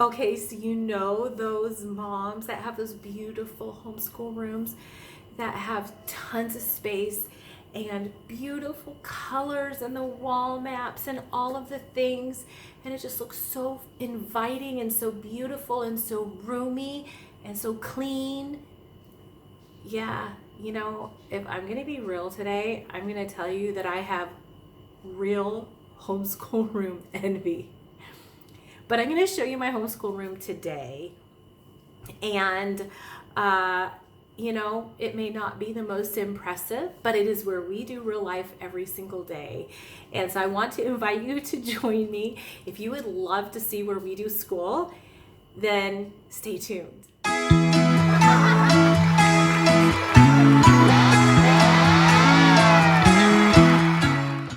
Okay, so you know those moms that have those beautiful homeschool rooms that have tons of space and beautiful colors and the wall maps and all of the things, and it just looks so inviting and so beautiful and so roomy and so clean. Yeah, if I'm gonna be real today, I'm gonna tell you that I have real homeschool room envy. But I'm going to show you my homeschool room today. And, it may not be the most impressive, but it is where we do real life every single day. And so I want to invite you to join me. If you would love to see where we do school, then stay tuned.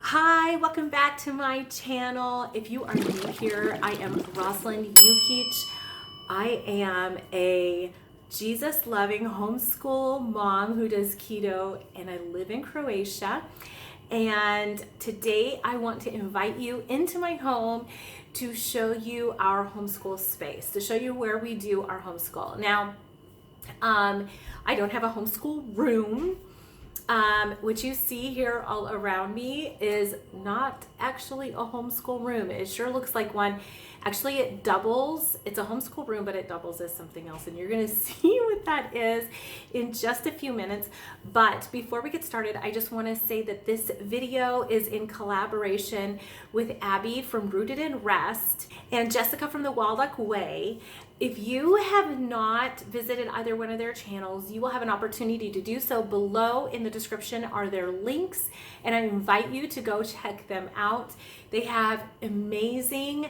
Hi, welcome back to my channel. If you are new here, I am Rosalind Yukich. I am a Jesus-loving homeschool mom who does keto, and I live in Croatia. And today I want to invite you into my home to show you our homeschool space, to show you where we do our homeschool. Now, I don't have a homeschool room. What you see here all around me is not actually a homeschool room. It sure looks like one. Actually, it doubles. It's a homeschool room, but it doubles as something else. And you're going to see what that is in just a few minutes. But before we get started, I just want to say that this video is in collaboration with Abby from Rooted in Rest and Jessica from the Waldock Way. If you have not visited either one of their channels, you will have an opportunity to do so. Below in the description are their links, and I invite you to go check them out. They have amazing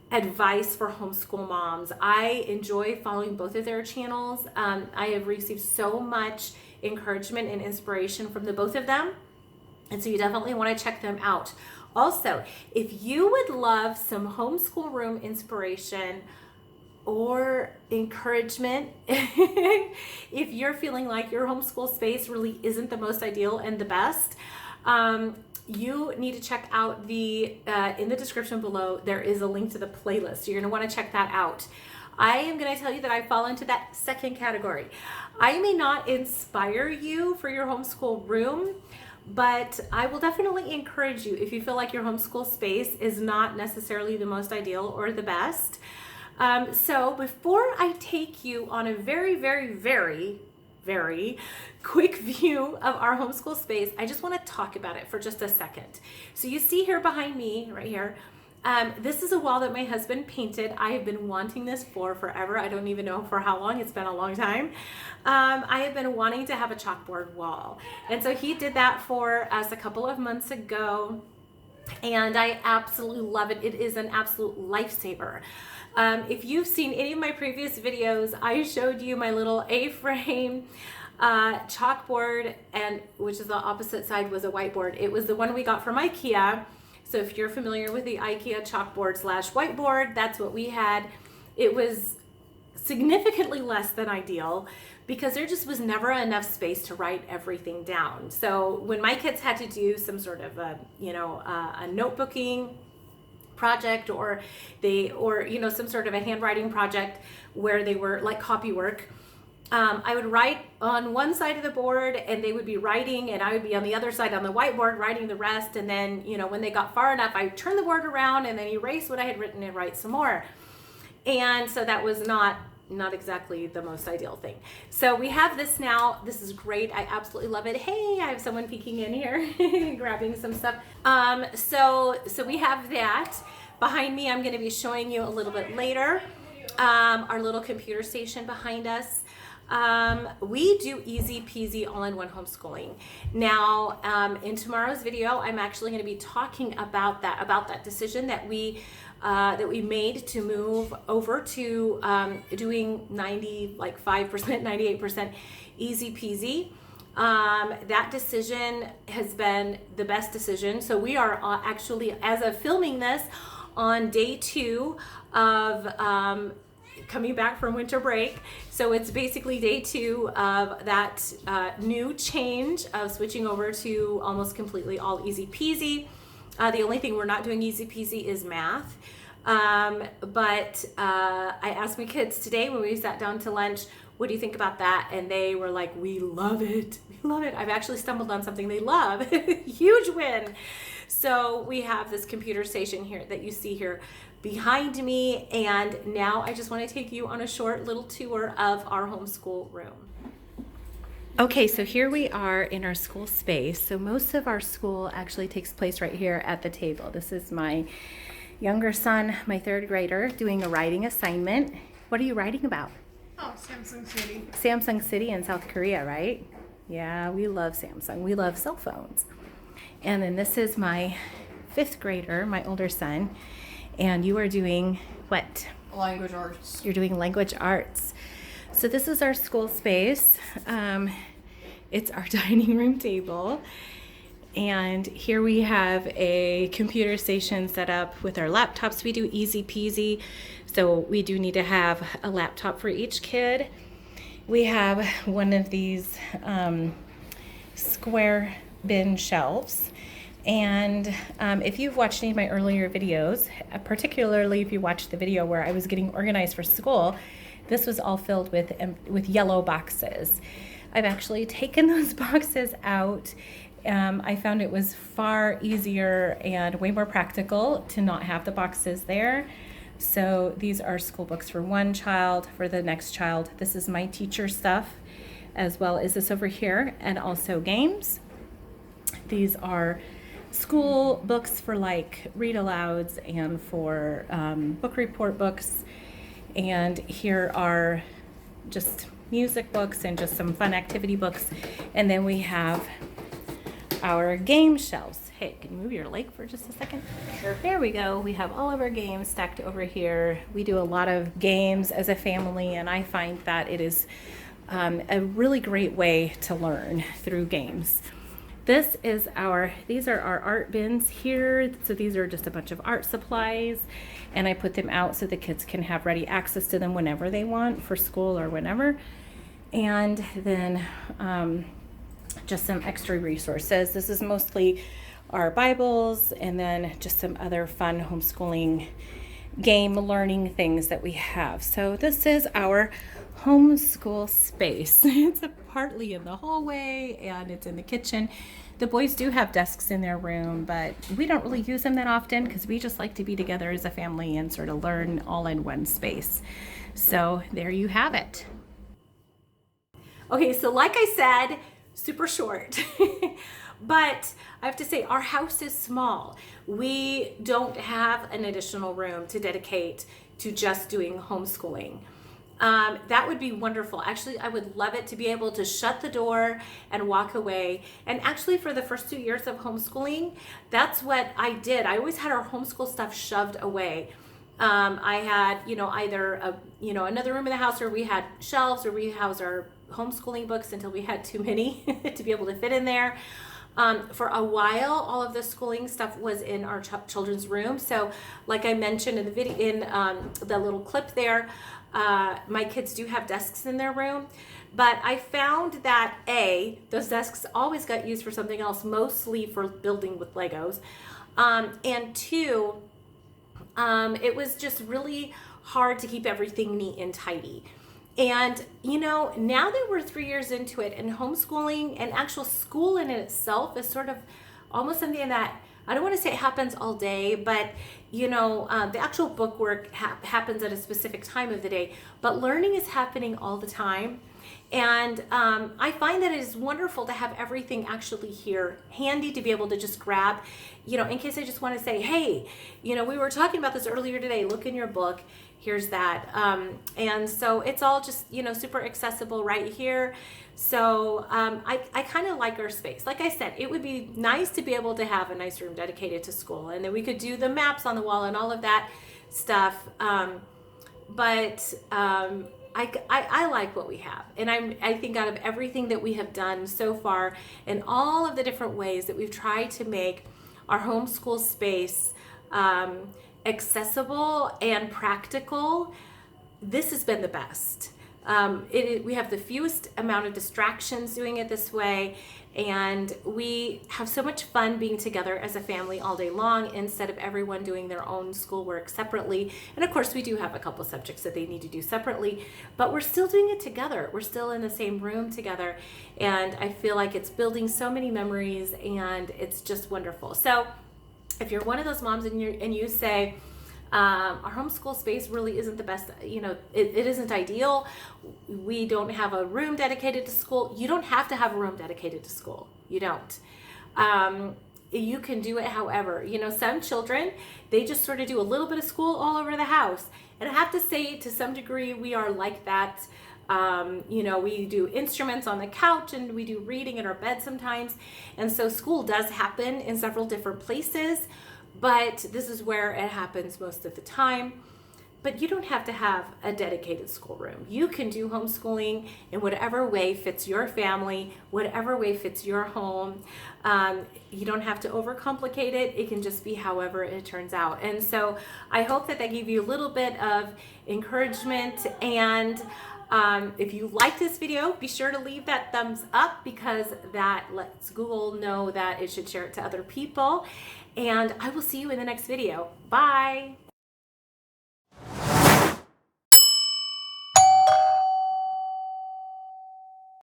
advice for homeschool moms. I enjoy following both of their channels. I have received so much encouragement and inspiration from the both of them, and so you definitely want to check them out. Also, if you would love some homeschool room inspiration or encouragement, if you're feeling like your homeschool space really isn't the most ideal and the best, you need to check out in the description below, there is a link to the playlist. So you're gonna wanna check that out. I am gonna tell you that I fall into that second category. I may not inspire you for your homeschool room, but I will definitely encourage you if you feel like your homeschool space is not necessarily the most ideal or the best. So before I take you on a very, very, very, very quick view of our homeschool space, I just want to talk about it for just a second. So you see here behind me, right here, this is a wall that my husband painted. I have been wanting this for forever. I don't even know for how long. It's been a long time. I have been wanting to have a chalkboard wall. And so he did that for us a couple of months ago, and I absolutely love it. It is an absolute lifesaver. If you've seen any of my previous videos, I showed you my little A-frame chalkboard, and which is the opposite side was a whiteboard. It was the one we got from IKEA. So if you're familiar with the IKEA chalkboard / whiteboard, that's what we had. It was significantly less than ideal because there just was never enough space to write everything down. So when my kids had to do some sort of a notebooking project or some sort of a handwriting project where they were like copy work, I would write on one side of the board and they would be writing, and I would be on the other side on the whiteboard writing the rest. And then when they got far enough, I turn the board around and then erase what I had written and write some more. And so that was not exactly the most ideal thing. So we have this now. This is great. I absolutely love it. Hey, I have someone peeking in here grabbing some stuff. So we have that behind me. I'm going to be showing you a little bit later our little computer station behind us. We do easy peasy all-in-one homeschooling. Now, in tomorrow's video, I'm actually going to be talking about that decision that we made to move over to doing 95%, 98% easy peasy. That decision has been the best decision. So we are actually, as of filming this, on day 2 of coming back from winter break. So it's basically day 2 of that new change of switching over to almost completely all easy peasy. The only thing we're not doing easy peasy is math. But I asked my kids today when we sat down to lunch, what do you think about that? And they were like, we love it. We love it. I've actually stumbled on something they love. Huge win. So we have this computer station here that you see here behind me. And now I just want to take you on a short little tour of our homeschool room. Okay, so here we are in our school space. So most of our school actually takes place right here at the table. This is my younger son, my third grader, doing a writing assignment. What are you writing about? Oh, Samsung City. Samsung City in South Korea, right? Yeah, we love Samsung. We love cell phones. And then this is my fifth grader, my older son. And you are doing what? Language arts. You're doing language arts. So this is our school space. It's our dining room table. And here we have a computer station set up with our laptops. We do easy peasy. So we do need to have a laptop for each kid. We have one of these square bin shelves. And if you've watched any of my earlier videos, particularly if you watched the video where I was getting organized for school, this was all filled with yellow boxes. I've actually taken those boxes out. I found it was far easier and way more practical to not have the boxes there. So these are school books for one child, for the next child. This is my teacher stuff, as well as this over here, and also games. These are school books for like read alouds and for book report books. And here are just music books and just some fun activity books. And then we have our game shelves. Hey, can you move your leg for just a second? Sure. There we go. We have all of our games stacked over here. We do a lot of games as a family, and I find that it is a really great way to learn through games. These are our art bins here. So these are just a bunch of art supplies, and I put them out so the kids can have ready access to them whenever they want for school or whenever. And then just some extra resources. This is mostly our Bibles, and then just some other fun homeschooling game learning things that we have. So this is our homeschool space. It's partly in the hallway and it's in the kitchen. The boys do have desks in their room, but we don't really use them that often because we just like to be together as a family and sort of learn all in one space. So there you have it. Okay, so like I said, super short. But I have to say, our house is small. We don't have an additional room to dedicate to just doing homeschooling. That would be wonderful. Actually, I would love it to be able to shut the door and walk away. And actually, for the first 2 years of homeschooling, that's what I did. I always had our homeschool stuff shoved away. I had, either another room in the house where we had shelves where we house our homeschooling books until we had too many to be able to fit in there. For a while, all of the schooling stuff was in our children's room. So, like I mentioned in the video, in the little clip there, my kids do have desks in their room. But I found that those desks always got used for something else, mostly for building with Legos, and two, it was just really hard to keep everything neat and tidy. And, now that we're 3 years into it, and homeschooling and actual school in itself is sort of almost something that, I don't want to say it happens all day, but, the actual book work happens at a specific time of the day, but learning is happening all the time. And I find that it is wonderful to have everything actually here handy to be able to just grab, in case I just want to say, hey, we were talking about this earlier today, look in your book, here's that. And so it's all just, super accessible right here. So I kind of like our space. Like I said, it would be nice to be able to have a nice room dedicated to school, and then we could do the maps on the wall and all of that stuff. But I like what we have, and I think out of everything that we have done so far and all of the different ways that we've tried to make our homeschool space accessible and practical, this has been the best. We have the fewest amount of distractions doing it this way, And we have so much fun being together as a family all day long instead of everyone doing their own schoolwork separately. And of course, we do have a couple subjects that they need to do separately, but we're still doing it together. We're still in the same room together. And I feel like it's building so many memories, and it's just wonderful. So if you're one of those moms and you say, our homeschool space really isn't the best, it isn't ideal. We don't have a room dedicated to school. You don't have to have a room dedicated to school. You don't. You can do it however. Some children, they just sort of do a little bit of school all over the house. And I have to say, to some degree, we are like that. We do instruments on the couch, and we do reading in our bed sometimes. And so school does happen in several different places, but this is where it happens most of the time. But you don't have to have a dedicated schoolroom. You can do homeschooling in whatever way fits your family, whatever way fits your home. You don't have to overcomplicate it. It can just be however it turns out. And so I hope that gave you a little bit of encouragement. And if you like this video, be sure to leave that thumbs up, because that lets Google know that it should share it to other people. And I will see you in the next video. Bye.